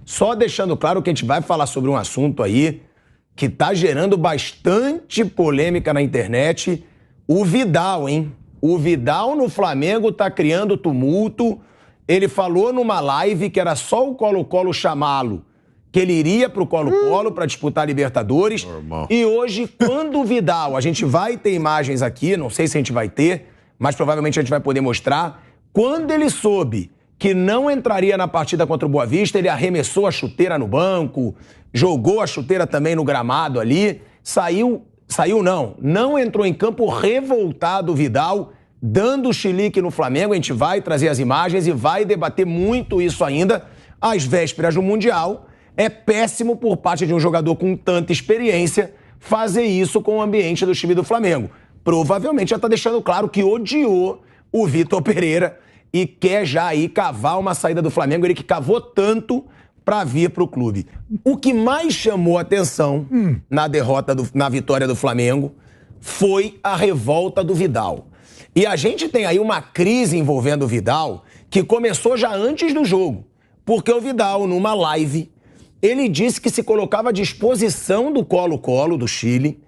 Só deixando claro que a gente vai falar sobre um assunto aí que tá gerando bastante polêmica na internet. O Vidal, hein? O Vidal no Flamengo tá criando tumulto. Ele falou numa live que era só o Colo-Colo chamá-lo, que ele iria pro Colo-Colo para disputar a Libertadores. Normal. E hoje, quando o Vidal, a gente vai ter imagens aqui, não sei se a gente vai ter, mas provavelmente a gente vai poder mostrar, quando ele soube que não entraria na partida contra o Boa Vista, ele arremessou a chuteira no banco, jogou a chuteira também no gramado ali, não entrou em campo revoltado o Vidal, dando chilique no Flamengo. A gente vai trazer as imagens e vai debater muito isso ainda às vésperas do Mundial. É péssimo por parte de um jogador com tanta experiência fazer isso com o ambiente do time do Flamengo. Provavelmente já está deixando claro que odiou o Vitor Pereira e quer já aí cavar uma saída do Flamengo, ele que cavou tanto para vir para o clube. O que mais chamou atenção na vitória do Flamengo foi a revolta do Vidal. E a gente tem aí uma crise envolvendo o Vidal que começou já antes do jogo, porque o Vidal, numa live, ele disse que se colocava à disposição do Colo-Colo, do Chile,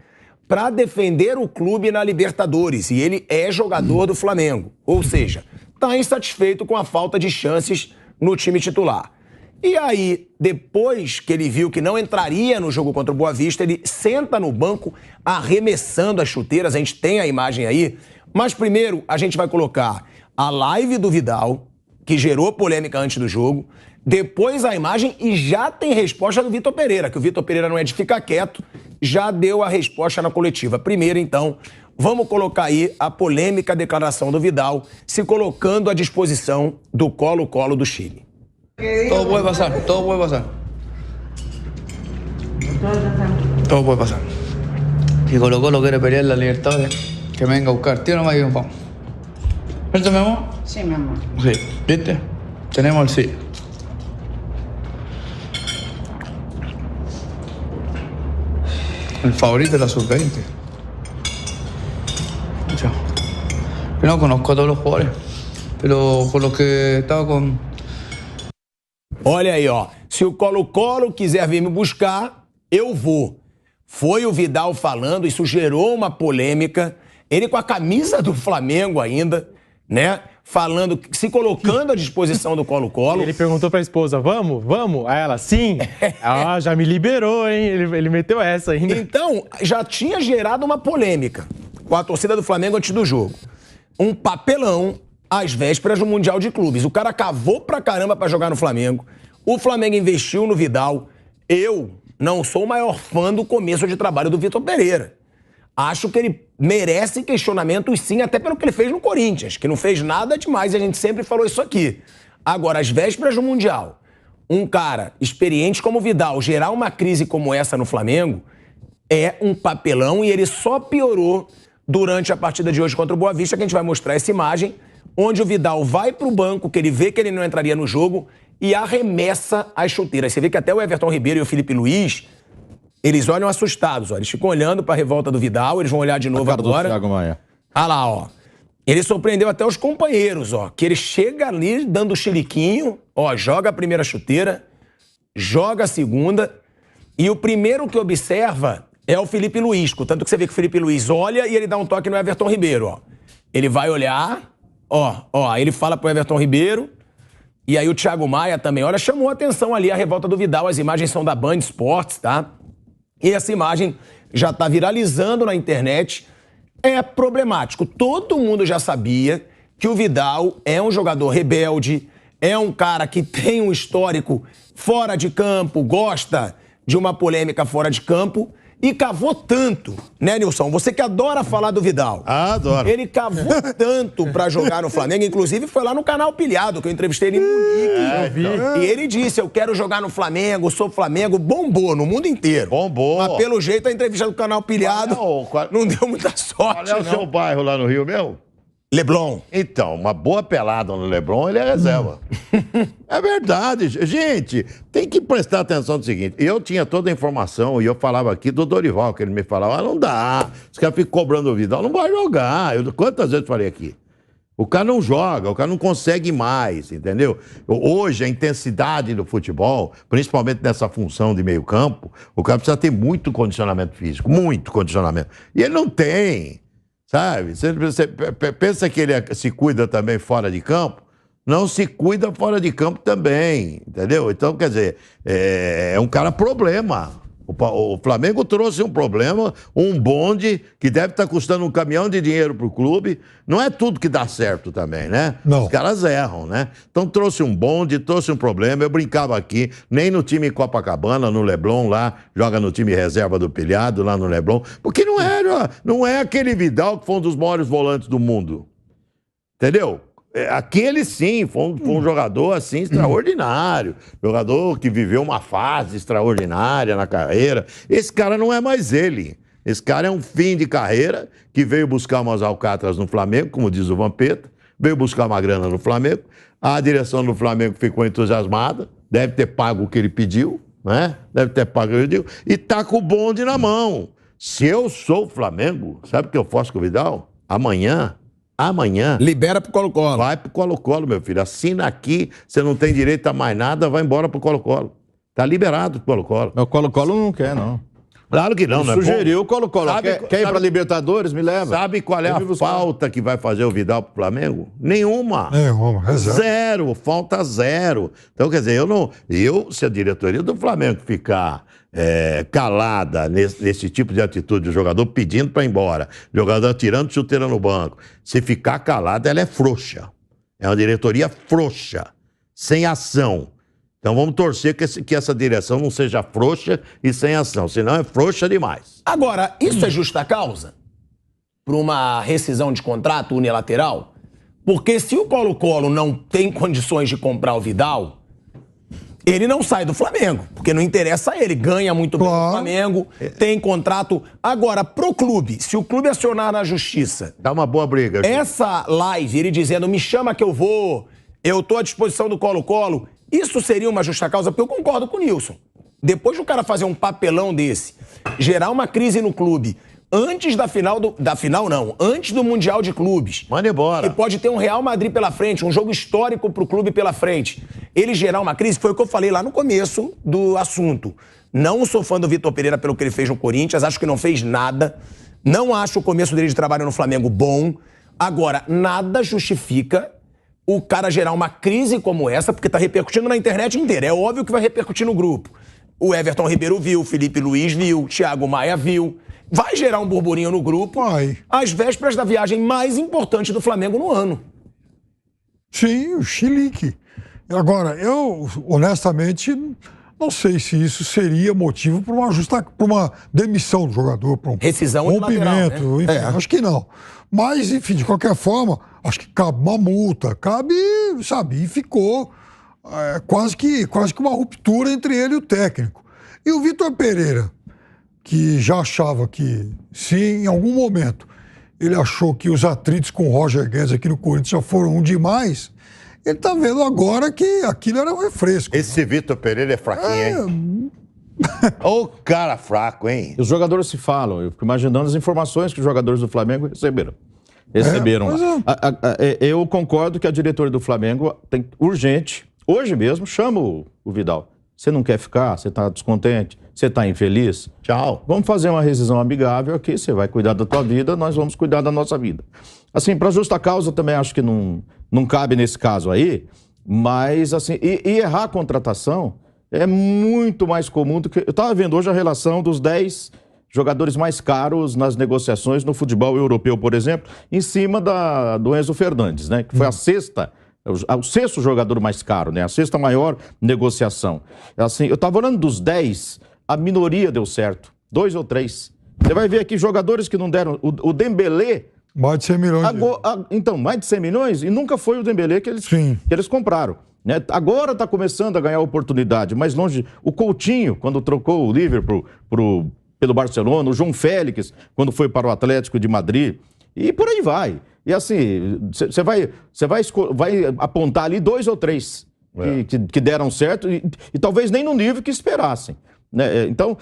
para defender o clube na Libertadores. E ele é jogador do Flamengo. Ou seja, está insatisfeito com a falta de chances no time titular. E aí, depois que ele viu que não entraria no jogo contra o Boa Vista, ele senta no banco arremessando as chuteiras. A gente tem a imagem aí. Mas primeiro, a gente vai colocar a live do Vidal, que gerou polêmica antes do jogo. Depois a imagem e já tem resposta do Vitor Pereira, que o Vitor Pereira não é de ficar quieto, já deu a resposta na coletiva. Primeiro, então, vamos colocar aí a polêmica declaração do Vidal, se colocando à disposição do Colo-Colo do Chile. Todo puede pasar, todo puede pasar. Todo puede pasar. Si Colo-Colo quiere pelear la Libertadores, que me venga a buscar. Tío, nomás y vamos. ¿Esto, mi amor? Sí, mi amor. Sí, ¿viste? Tenemos el sí. El favorito de la sub-20. Yo no conozco a todos los jugadores, pero con los que estaba con... Olha aí, ó. Se o Colo-Colo quiser vir me buscar, eu vou. Foi o Vidal falando, isso gerou uma polêmica. Ele com a camisa do Flamengo ainda, né? Falando, se colocando à disposição do Colo-Colo. Ele perguntou pra esposa, vamos? Vamos? Aí ela, sim. Ah, já me liberou, hein? Ele meteu essa ainda. Então, já tinha gerado uma polêmica com a torcida do Flamengo antes do jogo. Um papelão às vésperas do Mundial de Clubes. O cara cavou pra caramba pra jogar no Flamengo. O Flamengo investiu no Vidal. Eu não sou o maior fã do começo de trabalho do Vitor Pereira. Acho que ele merece questionamentos, sim, até pelo que ele fez no Corinthians, que não fez nada demais, e a gente sempre falou isso aqui. Agora, às vésperas do Mundial, um cara experiente como o Vidal gerar uma crise como essa no Flamengo é um papelão, e ele só piorou durante a partida de hoje contra o Boa Vista, que a gente vai mostrar essa imagem, onde o Vidal vai pro banco, que ele vê que ele não entraria no jogo, e arremessa as chuteiras. Você vê que até o Everton Ribeiro e o Felipe Luiz, eles olham assustados, ó. Eles ficam olhando pra revolta do Vidal, eles vão olhar de novo agora. Thiago Maia. Olha lá, ó. Ele surpreendeu até os companheiros, ó. Que ele chega ali dando o chiliquinho, ó, joga a primeira chuteira, joga a segunda, e o primeiro que observa é o Felipe Luiz. Tanto que você vê que o Felipe Luiz olha e ele dá um toque no Everton Ribeiro, ó. Ele vai olhar, ó, aí ele fala pro Everton Ribeiro, e aí o Thiago Maia também, olha, chamou a atenção ali a revolta do Vidal. As imagens são da Band Esportes, tá? E essa imagem já está viralizando na internet. É problemático. Todo mundo já sabia que o Vidal é um jogador rebelde, é um cara que tem um histórico fora de campo, gosta de uma polêmica fora de campo e cavou tanto, né, Nilson? Você que adora falar do Vidal. Ah, adoro. Ele cavou tanto pra jogar no Flamengo, inclusive foi lá no canal Pilhado, que eu entrevistei ele em Munique. E ele disse, eu quero jogar no Flamengo, sou Flamengo, bombou no mundo inteiro. Bombou. Mas pelo jeito a entrevista do canal Pilhado não deu muita sorte, Qual é o seu bairro lá no Rio, meu? Leblon. Então, uma boa pelada no Leblon, ele é reserva. É verdade. Gente, tem que prestar atenção no seguinte. Eu tinha toda a informação e eu falava aqui do Dorival, que ele me falava, não dá. Os caras ficam cobrando o Vidal, não vai jogar. Quantas vezes falei aqui? O cara não joga, o cara não consegue mais, entendeu? Hoje, a intensidade do futebol, principalmente nessa função de meio campo, o cara precisa ter muito condicionamento físico, muito condicionamento. E ele não tem, sabe? Você pensa que ele se cuida também fora de campo? Não se cuida fora de campo também, entendeu? Então, quer dizer, é um cara problema. O Flamengo trouxe um problema, um bonde que deve estar custando um caminhão de dinheiro para o clube. Não é tudo que dá certo também, né? Não. Os caras erram, né? Então trouxe um bonde, trouxe um problema. Eu brincava aqui, nem no time Copacabana, no Leblon lá, joga no time reserva do Pilhado, lá no Leblon, porque não é aquele Vidal que foi um dos maiores volantes do mundo. Entendeu? Aquele sim, foi um jogador assim extraordinário, jogador que viveu uma fase extraordinária na carreira. Esse cara não é mais ele. Esse cara é um fim de carreira que veio buscar umas alcatras no Flamengo, como diz o Vampeta, veio buscar uma grana no Flamengo. A direção do Flamengo ficou entusiasmada, deve ter pago o que ele pediu, né? Deve ter pago o que ele pediu, e tá com o bonde na mão. Se eu sou o Flamengo, sabe o que eu faço com o Vidal? Amanhã. Libera pro Colo-Colo. Vai pro Colo-Colo, meu filho. Assina aqui, você não tem direito a mais nada, vai embora pro Colo-Colo. Tá liberado pro Colo-Colo. O Colo-Colo não quer, não. Claro que não, né? Sugeriu o Colo-Colo. Quer ir pra Libertadores? Me leva. Sabe qual é a falta que vai fazer o Vidal pro Flamengo? Nenhuma. Exato. Zero, falta zero. Então, quer dizer, se a diretoria do Flamengo ficar calada nesse tipo de atitude, o jogador pedindo para ir embora, o jogador tirando chuteira no banco, se ficar calada, ela é frouxa. É uma diretoria frouxa, sem ação. Então vamos torcer que essa direção não seja frouxa e sem ação, senão é frouxa demais. Agora, isso é justa causa para uma rescisão de contrato unilateral? Porque se o Colo-Colo não tem condições de comprar o Vidal, ele não sai do Flamengo, porque não interessa a ele. Ganha muito bem no Flamengo, tem contrato. Agora, pro clube, se o clube acionar na justiça... Dá uma boa briga. Gente. Essa live, ele dizendo, me chama que eu vou, eu tô à disposição do Colo-Colo, isso seria uma justa causa? Porque eu concordo com o Nilson. Depois do cara fazer um papelão desse, gerar uma crise no clube... Antes da final antes do Mundial de Clubes. Manda embora. E pode ter um Real Madrid pela frente, um jogo histórico pro clube pela frente. Ele gerar uma crise, foi o que eu falei lá no começo do assunto. Não sou fã do Vitor Pereira pelo que ele fez no Corinthians, acho que não fez nada. Não acho o começo dele de trabalho no Flamengo bom. Agora, nada justifica o cara gerar uma crise como essa, porque tá repercutindo na internet inteira. É óbvio que vai repercutir no grupo. O Everton Ribeiro viu, o Felipe Luiz viu, o Thiago Maia viu. Vai gerar um burburinho no grupo às vésperas da viagem mais importante do Flamengo no ano. Sim, o chilique. Agora, eu, honestamente, não sei se isso seria motivo para uma demissão do jogador, para um rescisão rompimento, né? Enfim, acho que não. Mas, enfim, de qualquer forma, acho que cabe uma multa, sabe, e ficou quase que uma ruptura entre ele e o técnico. E o Vitor Pereira, que já achava que, se em algum momento ele achou que os atritos com o Roger Guedes aqui no Corinthians já foram demais, ele tá vendo agora que aquilo era um refresco. Esse Vitor Pereira é fraquinho, hein? Ô cara fraco, hein? Os jogadores se falam, eu fico imaginando as informações que os jogadores do Flamengo receberam lá. Eu concordo que a diretoria do Flamengo tem urgente, hoje mesmo, chama o Vidal. Você não quer ficar? Você tá descontente? Você tá infeliz? Tchau. Vamos fazer uma rescisão amigável aqui, você vai cuidar da tua vida, nós vamos cuidar da nossa vida. Assim, para justa causa também acho que não cabe nesse caso aí, mas assim, e errar a contratação é muito mais comum do que... Eu estava vendo hoje a relação dos 10 jogadores mais caros nas negociações no futebol europeu, por exemplo, em cima do Enzo Fernandes, né? Que foi o sexto jogador mais caro, né? A sexta maior negociação. Assim, eu estava olhando dos 10, a minoria deu certo. 2 ou 3. Você vai ver aqui jogadores que não deram... O Dembélé... Mais de 100 milhões. Então, mais de 100 milhões? E nunca foi o Dembélé que eles compraram. Né? Agora está começando a ganhar oportunidade. Mais longe, o Coutinho, quando trocou o Liverpool pelo Barcelona, o João Félix, quando foi para o Atlético de Madrid. E por aí vai. E assim, você vai apontar ali 2 ou 3 que deram certo e talvez nem no nível que esperassem. né? Então,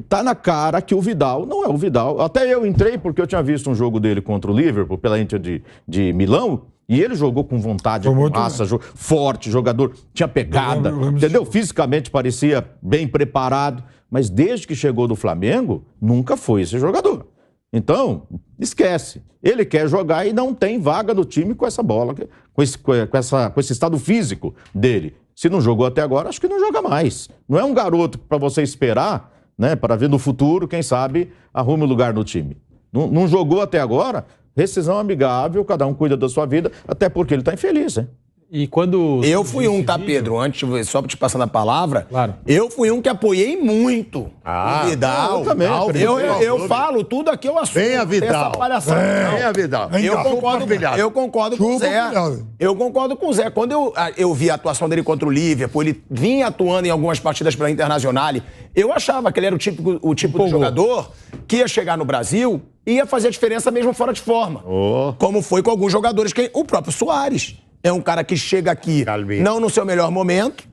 tá na cara que o Vidal não é o Vidal. Até eu entrei porque eu tinha visto um jogo dele contra o Liverpool, pela Inter de Milão, e ele jogou com vontade, com raça, forte, jogador, tinha pegada, entendeu? Fisicamente parecia bem preparado, mas desde que chegou do Flamengo, nunca foi esse jogador. Então, esquece. Ele quer jogar e não tem vaga no time com essa bola, com esse estado físico dele. Se não jogou até agora, acho que não joga mais. Não é um garoto para você esperar, né, para ver no futuro, quem sabe, arrume lugar no time. Não jogou até agora, rescisão amigável, cada um cuida da sua vida, até porque ele está infeliz, né? E quando... Eu fui um, tá, Pedro? Antes, só te passando a palavra, claro. Eu fui um que apoiei muito o Vidal. Eu também. Eu falo tudo aqui, eu assumo. Venha, Vidal. Venha, Vidal. Eu concordo com o Zé. Eu concordo com o Zé. Quando eu vi a atuação dele contra o Liverpool, ele vinha atuando em algumas partidas pela Internacional, eu achava que ele era o tipo de jogador que ia chegar no Brasil e ia fazer a diferença mesmo fora de forma. Como foi com alguns jogadores, o próprio Suárez. É um cara que chega aqui, não no seu melhor momento,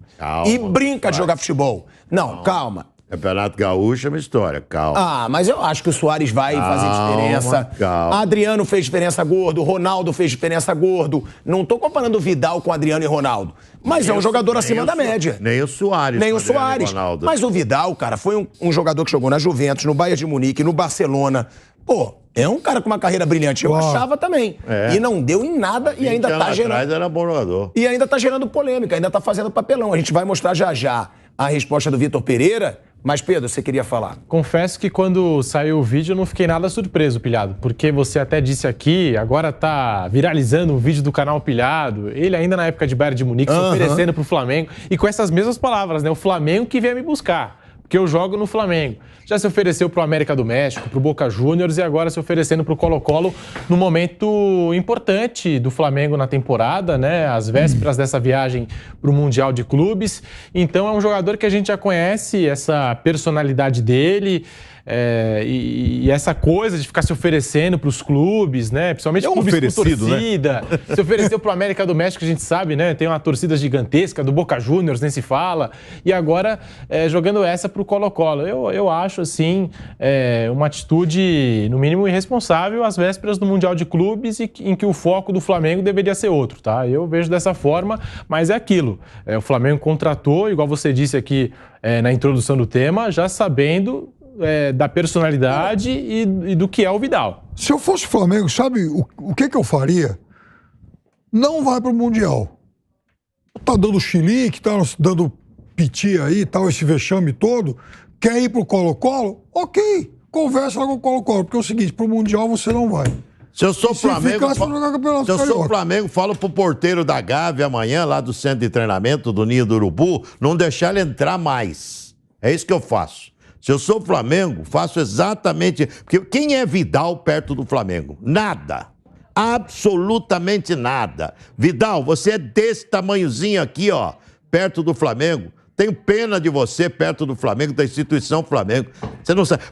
e brinca de jogar futebol. Não, calma. Campeonato Gaúcho é uma história, calma. Ah, mas eu acho que o Suárez vai fazer diferença. Calma. Adriano fez diferença gordo, Ronaldo fez diferença gordo. Não tô comparando o Vidal com Adriano e Ronaldo. Mas é um jogador acima da média. Nem o Suárez. Nem o Suárez. Mas o Vidal, cara, foi um jogador que jogou na Juventus, no Bayern de Munique, no Barcelona. Pô, é um cara com uma carreira brilhante. Eu achava também. E não deu em nada e ainda tá gerando... era bom jogador. E ainda tá gerando polêmica, ainda tá fazendo papelão. A gente vai mostrar já a resposta do Vitor Pereira. Mas, Pedro, você queria falar? Confesso que quando saiu o vídeo eu não fiquei nada surpreso, Pilhado. Porque você até disse aqui, agora tá viralizando um vídeo do canal Pilhado. Ele ainda na época de Bayern de Munique, se oferecendo pro Flamengo. E com essas mesmas palavras, né? O Flamengo que veio me buscar. Porque eu jogo no Flamengo. Já se ofereceu pro América do México, pro Boca Juniors e agora se oferecendo pro Colo-Colo no momento importante do Flamengo na temporada, né? Às vésperas dessa viagem pro Mundial de Clubes. Então é um jogador que a gente já conhece, essa personalidade dele. E essa coisa de ficar se oferecendo para os clubes, né? Principalmente clubes com torcida. Né? Se ofereceu para o América do México, a gente sabe, né? Tem uma torcida gigantesca, do Boca Juniors, nem se fala. E agora jogando essa para o Colo-Colo. Eu acho, assim, uma atitude, no mínimo, irresponsável às vésperas do Mundial de Clubes em que o foco do Flamengo deveria ser outro, tá? Eu vejo dessa forma, mas é aquilo. O Flamengo contratou, igual você disse aqui na introdução do tema, já sabendo... da personalidade e do que é o Vidal. Se eu fosse Flamengo, sabe o que eu faria? Não vai pro Mundial. Tá dando chilique, tá dando piti aí, tal, esse vexame todo. Quer ir pro Colo-Colo? Ok, conversa lá com o Colo-Colo, porque é o seguinte, pro Mundial você não vai. Se eu sou Flamengo, falo pro porteiro da Gávea amanhã, lá do centro de treinamento do Ninho do Urubu, não deixar ele entrar mais. É isso que eu faço. Se eu sou Flamengo, faço exatamente... Porque quem é Vidal perto do Flamengo? Nada. Absolutamente nada. Vidal, você é desse tamanhozinho aqui, ó, perto do Flamengo. Tenho pena de você perto do Flamengo, da instituição Flamengo. Você não sabe.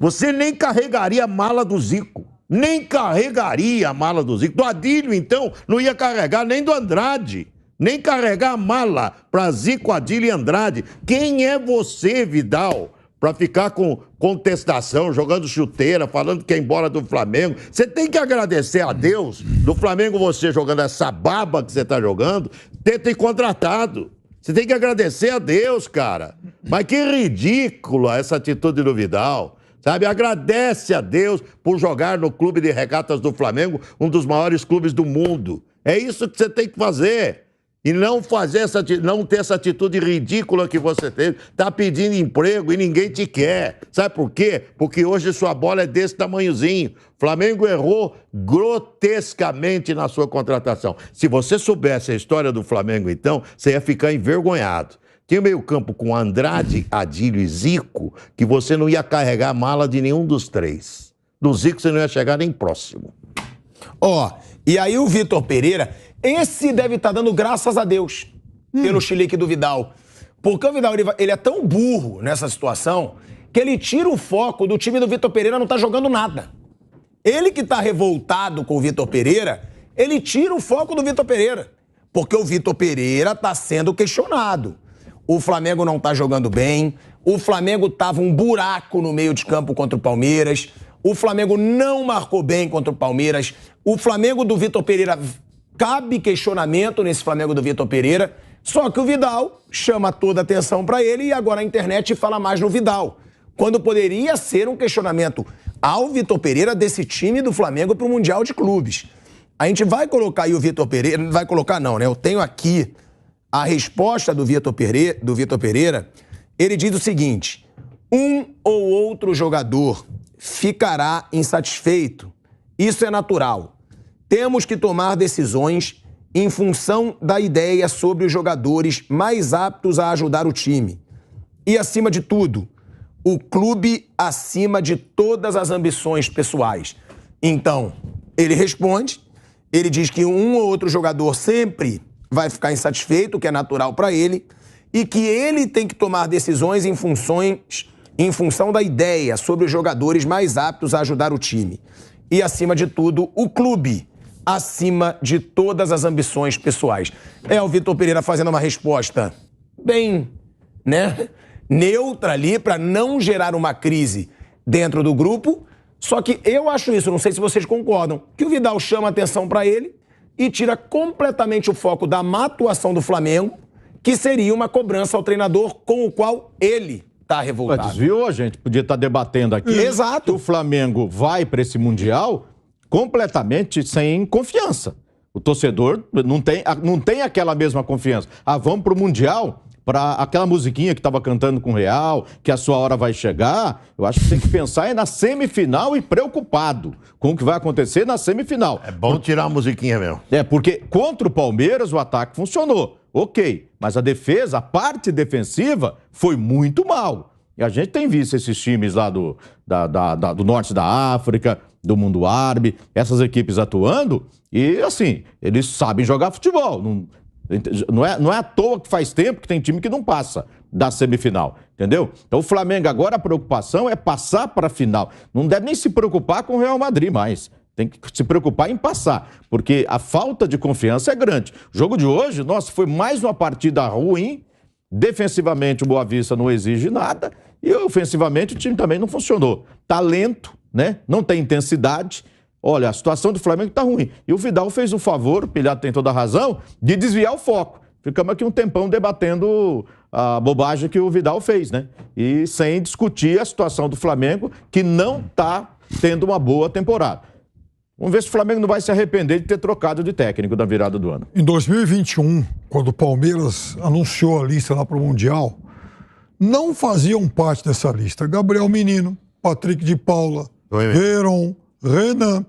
Você nem carregaria a mala do Zico. Nem carregaria a mala do Zico. Do Adílio, então, não ia carregar nem do Andrade. Nem carregar a mala para Zico, Adílio e Andrade. Quem é você, Vidal, para ficar com contestação, jogando chuteira, falando que é embora do Flamengo? Você tem que agradecer a Deus do Flamengo, você jogando essa baba que você está jogando, ter contratado. Você tem que agradecer a Deus, cara. Mas que ridícula essa atitude do Vidal. Sabe, agradece a Deus por jogar no Clube de Regatas do Flamengo, um dos maiores clubes do mundo. É isso que você tem que fazer. E não ter essa atitude ridícula que você teve. Tá pedindo emprego e ninguém te quer. Sabe por quê? Porque hoje sua bola é desse tamanhozinho. Flamengo errou grotescamente na sua contratação. Se você soubesse a história do Flamengo, então, você ia ficar envergonhado. Tinha meio campo com Andrade, Adílio e Zico, que você não ia carregar a mala de nenhum dos três. Do Zico você não ia chegar nem próximo. E aí o Vitor Pereira... Esse deve estar dando graças a Deus pelo chilique do Vidal. Porque o Vidal ele é tão burro nessa situação que ele tira o foco do time do Vitor Pereira, não tá jogando nada. Ele que tá revoltado com o Vitor Pereira, ele tira o foco do Vitor Pereira. Porque o Vitor Pereira tá sendo questionado. O Flamengo não tá jogando bem, O Flamengo tava um buraco no meio de campo contra o Palmeiras. O Flamengo não marcou bem contra o Palmeiras. O Flamengo do Vitor Pereira, cabe questionamento nesse Flamengo do Vitor Pereira. Só que o Vidal chama toda a atenção para ele e agora a internet fala mais no Vidal. Quando poderia ser um questionamento ao Vitor Pereira desse time do Flamengo para o Mundial de Clubes. A gente vai colocar aí o Vitor Pereira, não vai colocar não, né? Eu tenho aqui a resposta do Vitor Pereira. Ele diz o seguinte: um ou outro jogador ficará insatisfeito. Isso é natural. Temos que tomar decisões em função da ideia sobre os jogadores mais aptos a ajudar o time. E, acima de tudo, o clube acima de todas as ambições pessoais. Então, ele responde, ele diz que um ou outro jogador sempre vai ficar insatisfeito, o que é natural para ele, e que ele tem que tomar decisões em função da ideia sobre os jogadores mais aptos a ajudar o time. E, acima de tudo, o clube acima de todas as ambições pessoais. É o Vitor Pereira fazendo uma resposta bem, né, neutra ali, para não gerar uma crise dentro do grupo. Só que eu acho isso, não sei se vocês concordam, que o Vidal chama atenção para ele e tira completamente o foco da má atuação do Flamengo, que seria uma cobrança ao treinador com o qual ele está revoltado. Desviou, a gente podia estar debatendo aqui. Exato. Que o Flamengo vai para esse Mundial completamente sem confiança. O torcedor não tem aquela mesma confiança. Vamos para o Mundial, para aquela musiquinha que estava cantando com o Real, que a sua hora vai chegar. Eu acho que tem que pensar na semifinal e preocupado com o que vai acontecer na semifinal. É bom tirar a musiquinha mesmo. Porque contra o Palmeiras o ataque funcionou, ok, mas a defesa, a parte defensiva, foi muito mal. E a gente tem visto esses times lá do norte da África, do mundo árabe, essas equipes atuando, e assim, eles sabem jogar futebol. Não é à toa que faz tempo que tem time que não passa da semifinal, entendeu? Então o Flamengo agora, a preocupação é passar para a final. Não deve nem se preocupar com o Real Madrid mais. Tem que se preocupar em passar, porque a falta de confiança é grande. O jogo de hoje, nossa, foi mais uma partida ruim. Defensivamente o Boa Vista não exige nada e ofensivamente o time também não funcionou. Tá lento, né? Não tem intensidade. Olha, a situação do Flamengo tá ruim. E o Vidal fez o favor, o Pilhado tem toda a razão, de desviar o foco. Ficamos aqui um tempão debatendo a bobagem que o Vidal fez, né? E sem discutir a situação do Flamengo, que não tá tendo uma boa temporada. Vamos ver se o Flamengo não vai se arrepender de ter trocado de técnico na virada do ano. Em 2021, quando o Palmeiras anunciou a lista lá para o Mundial, não faziam parte dessa lista Gabriel Menino, Patrick de Paula, Veron, Renan.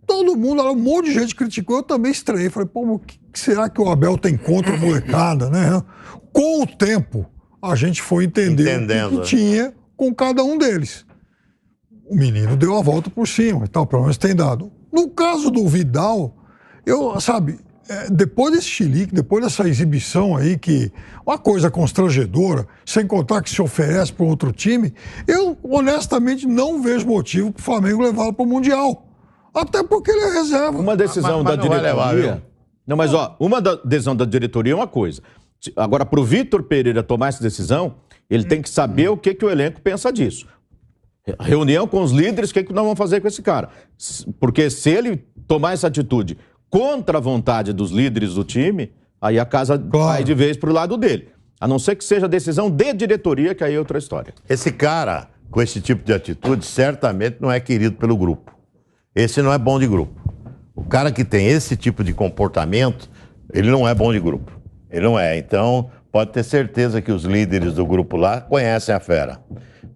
Todo mundo, um monte de gente criticou, eu também estranhei. Falei, pô, o que será que o Abel tem contra a molecada, né? Com o tempo, a gente foi entendendo o que tinha com cada um deles. O menino deu a volta por cima e tal, pelo menos tem dado. No caso do Vidal, depois desse chilique, depois dessa exibição aí, que uma coisa constrangedora, sem contar que se oferece para outro time, eu honestamente não vejo motivo para o Flamengo levá-lo para o Mundial. Até porque ele é reserva. Uma decisão da diretoria... uma decisão da diretoria é uma coisa. Agora, para o Vitor Pereira tomar essa decisão, ele tem que saber o que o elenco pensa disso. Reunião com os líderes, o que nós vamos fazer com esse cara? Porque se ele tomar essa atitude contra a vontade dos líderes do time, aí a casa vai de vez pro lado dele. A não ser que seja decisão de diretoria, que aí é outra história. Esse cara, com esse tipo de atitude, certamente não é querido pelo grupo. Esse não é bom de grupo. O cara que tem esse tipo de comportamento, ele não é bom de grupo. Ele não é. Então, pode ter certeza que os líderes do grupo lá conhecem a fera.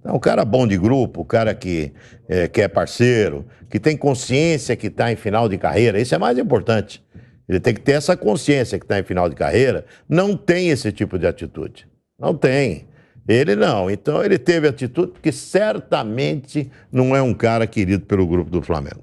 Então, o cara bom de grupo, o cara que é parceiro, que tem consciência que está em final de carreira, isso é mais importante. Ele tem que ter essa consciência que está em final de carreira, não tem esse tipo de atitude. Não tem. Ele não. Então, ele teve atitude porque certamente não é um cara querido pelo grupo do Flamengo.